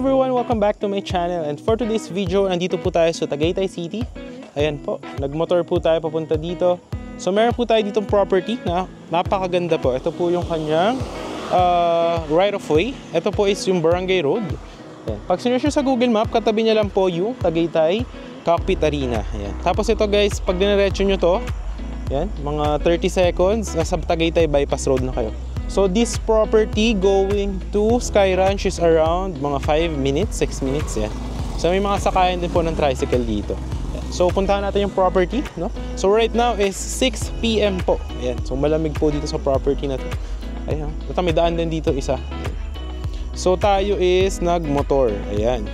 everyone! Welcome back to my channel, and for today's video, nandito po tayo sa Tagaytay City. Ayan po, nagmotor po tayo papunta dito. So meron po tayo ditong property na napakaganda po. Ito po yung kanyang right of way. Ito po is yung Barangay Road. Ayan. Pag sinearch sa Google Map, katabi niya lang po yung Tagaytay Cockpit Arena. Ayan. Tapos ito guys, pag diniretso nyo to, ayan, mga 30 seconds, nasa Tagaytay Bypass Road na kayo. So this property going to Sky Ranch is around mga 5 minutes, 6 minutes yan. So may mga sakayan din po ng tricycle dito. So puntahan natin yung property, no? So right now is 6 PM po. Ayan. So malamig po dito sa property na to. Ayan. Ito may daan din dito isa. Ayan. So tayo is nagmotor. Ayan.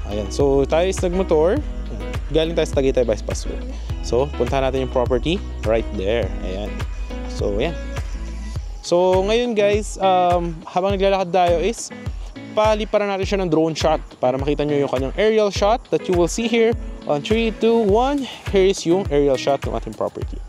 Ayan. So tayo is nagmotor. Galing tayo sa Tagaytay Bypass Road. So puntahan natin yung property right there. Ayan. So ayan. So ngayon guys, habang naglalakad tayo is paliparan natin siya ng drone shot para makita nyo yung kanyang aerial shot that you will see here on 3, 2, 1. Here is yung aerial shot ng ating property.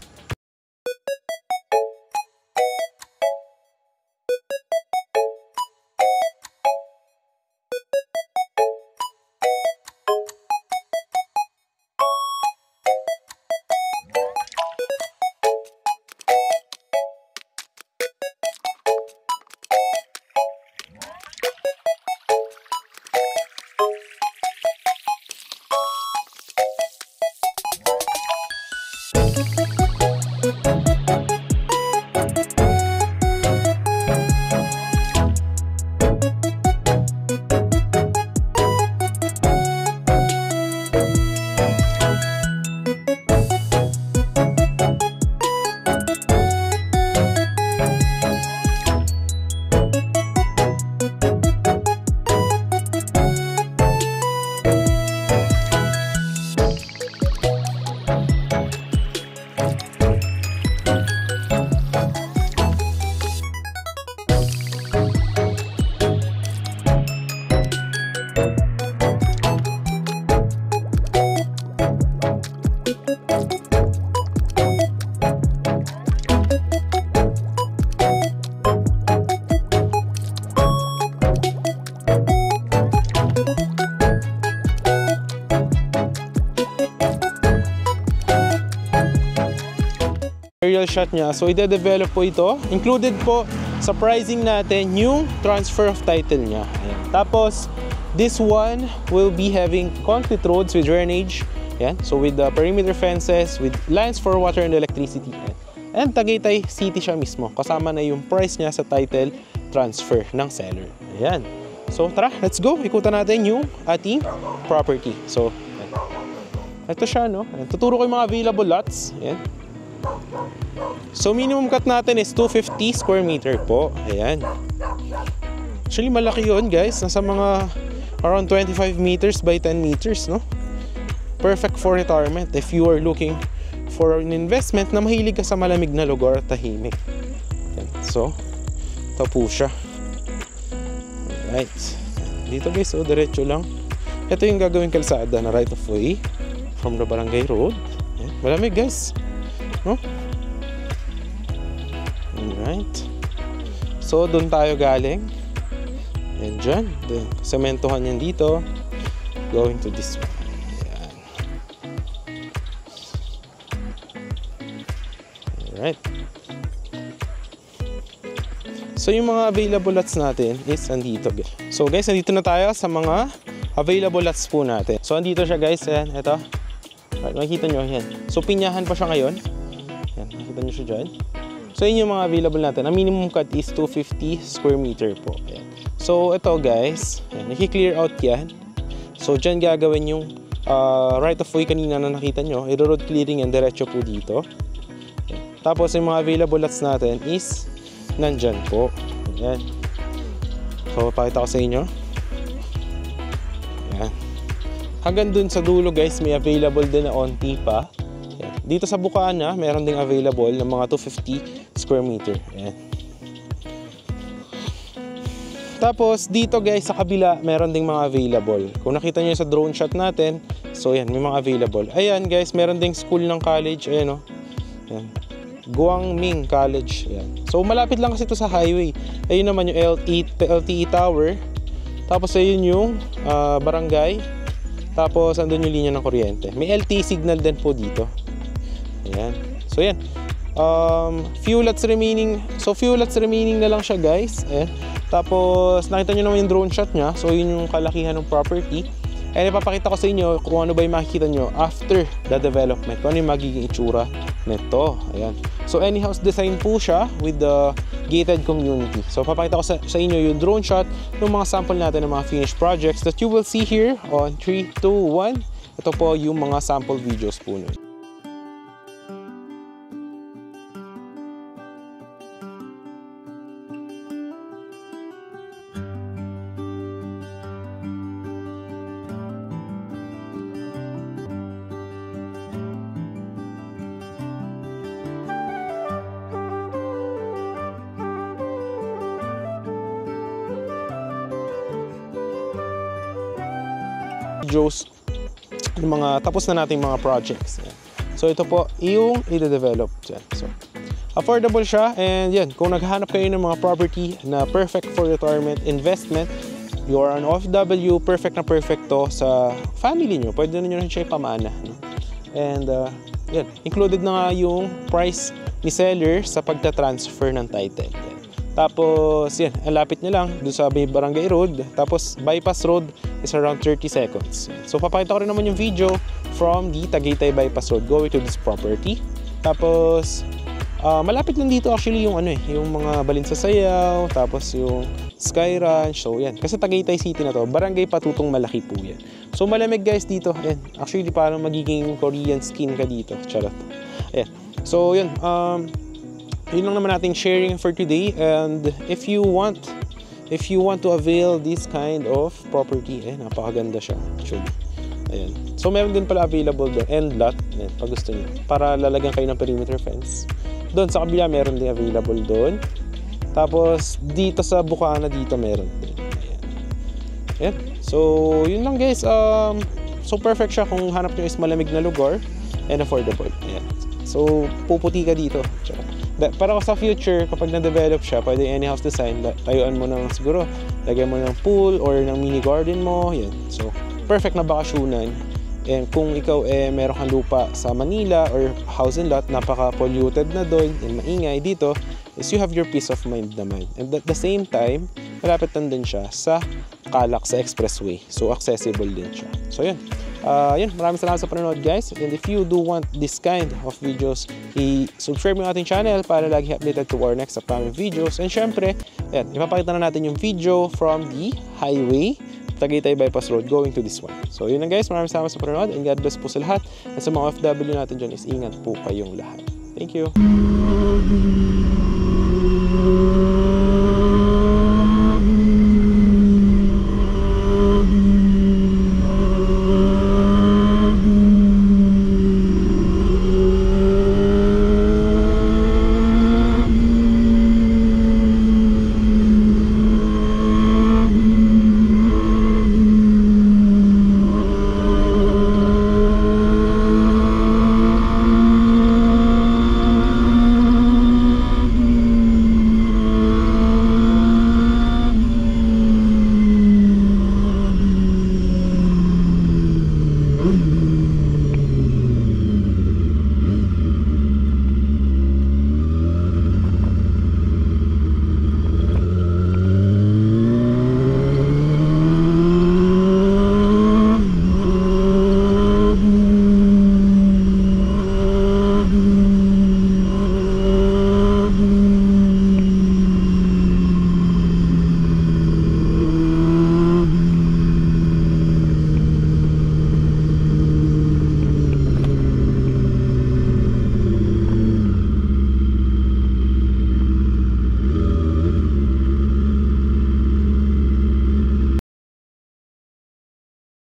Aerial shot niya. So ide-develop po ito. Included po sa pricing natin yung transfer of title niya. Ayan. Tapos this one will be having concrete roads with drainage. Ayan. So with the perimeter fences, with lines for water and electricity. Ayan. And Tagaytay City siya mismo. Kasama na yung price niya sa title transfer ng seller. Ayan. So tara, let's go. Ikutan natin yung ating property. So ayan. Ito siya, no? Ayan. Tuturo ko yung mga available lots. Ayan. So minimum cut natin is 250 square meter po. Ayan. Actually malaki yun guys. Nasa mga around 25 meters by 10 meters, no? Perfect for retirement if you are looking for an investment na mahilig ka sa malamig na lugar at tahimik. Ayan. So ito po siya. Alright. Dito guys, so diretso lang. Ito yung gagawin kalsada na right of way from the Barangay Road. Ayan. Malamig guys, no? Alright. So, doon tayo galing. Ayan dyan. Then, sementohan yan dito. Going to this one. Ayan. Alright. So, yung mga available lots natin is andito. So, guys, nandito na tayo sa mga available lots po natin. So, andito siya guys. Ayan, ito. Alright, makikita nyo. Ayan. So, pinyahan pa siya ngayon. Ayan, makikita nyo siya dyan. So yun yung mga available natin. Ang minimum cut is 250 square meter po. Ayan. So ito guys, naki-clear out yan. So dyan gagawin yung right of way kanina na nakita nyo. I-road clearing yan, diretso po dito. Ayan. Tapos yung mga available lots natin is nandyan po. Ayan. So pakita ko sa inyo. Ayan. Hanggang dun sa dulo guys, may available din na onti pa. Ayan. Dito sa Bukana, meron ding available ng mga 250 square meter. Ayan. Tapos dito guys sa kabila, meron ding mga available. Kung nakita nyo sa drone shot natin, so yan, may mga available. Ayan guys, meron ding school ng college. Ayan o. Ayan. Guangming College. Ayan. So malapit lang kasi ito sa highway. Ayun naman yung LTE Tower. Tapos ayun yung barangay. Tapos andun yung linya ng kuryente. May LTE signal din po dito. Ayan. So yan. Few lots remaining. So few lots remaining na lang siya, guys. Ayan. Tapos nakita nyo naman yung drone shot niya. So yun yung kalakihan ng property. And ipapakita ko sa inyo kung ano ba yung makikita nyo after the development. Kung ano yung magiging itsura nito. Ayan. So any house design po siya with the gated community. So papakita ko sa inyo yung drone shot ng mga sample natin ng mga finished projects that you will see here on 3, 2, 1. Ito po yung mga sample videos po nun. Videos ng mga tapos na nating mga projects. Yan. So ito po yung i-develop dyan. So affordable siya, and yan, kung naghahanap kayo ng mga property na perfect for retirement investment, you are an OFW, perfect na perfect to sa family nyo. Pwede na nyo rin siya ipamana. No? And yan, included na nga yung price ni seller sa pagta-transfer ng title. Yan. Tapos yan, ang lapit niya lang doon sa Barangay Road. Tapos bypass road is around 30 seconds. So papakita ko rin naman yung video from the Tagaytay bypass road going to this property. Tapos malapit lang dito actually yung yung mga Balinsasayaw, tapos yung Sky Ranch. So yan, kasi Tagaytay City na to, Barangay Patutong Malaki po yan. So malamig guys dito. Ayan, actually parang magiging Korean skin ka dito. Charot. Ayan. So yan, yun lang naman nating sharing for today. And if you want to avail this kind of property, napakaganda siya actually. Ayan. So meron din pala available doon, end lot, ayan, pag gusto niyo, para lalagyan kayo ng perimeter fence. Doon sa kabila meron din available doon. Tapos dito sa Bukana dito meron din. Ayan. Ayan. So yun lang guys. So perfect siya kung hanap niyo is malamig na lugar and affordable. Ayan. So puputi ka dito. Para sa future, kapag na-develop siya, pwede any house design, tayuan mo ng siguro, lagyan mo ng pool or ng mini garden mo, yan. So, perfect na bakasyonan. And kung ikaw meron kang lupa sa Manila or house and lot, napaka-polluted na doon, and maingay dito, is you have your peace of mind naman. And at the same time, malapit lang din siya sa Calac, sa expressway. So, accessible din siya. So, yun. Maraming salamat sa panonood guys, and if you do want this kind of videos, i-subscribe mo yung ating channel para lagi updated to our next upcoming videos. And syempre, ipapakita na natin yung video from the highway Tagaytay Bypass Road going to this one. So yun lang guys, maraming salamat sa panonood, and God bless po sa lahat. At sa mga OFW natin dyan is ingat po kayong lahat. Thank you.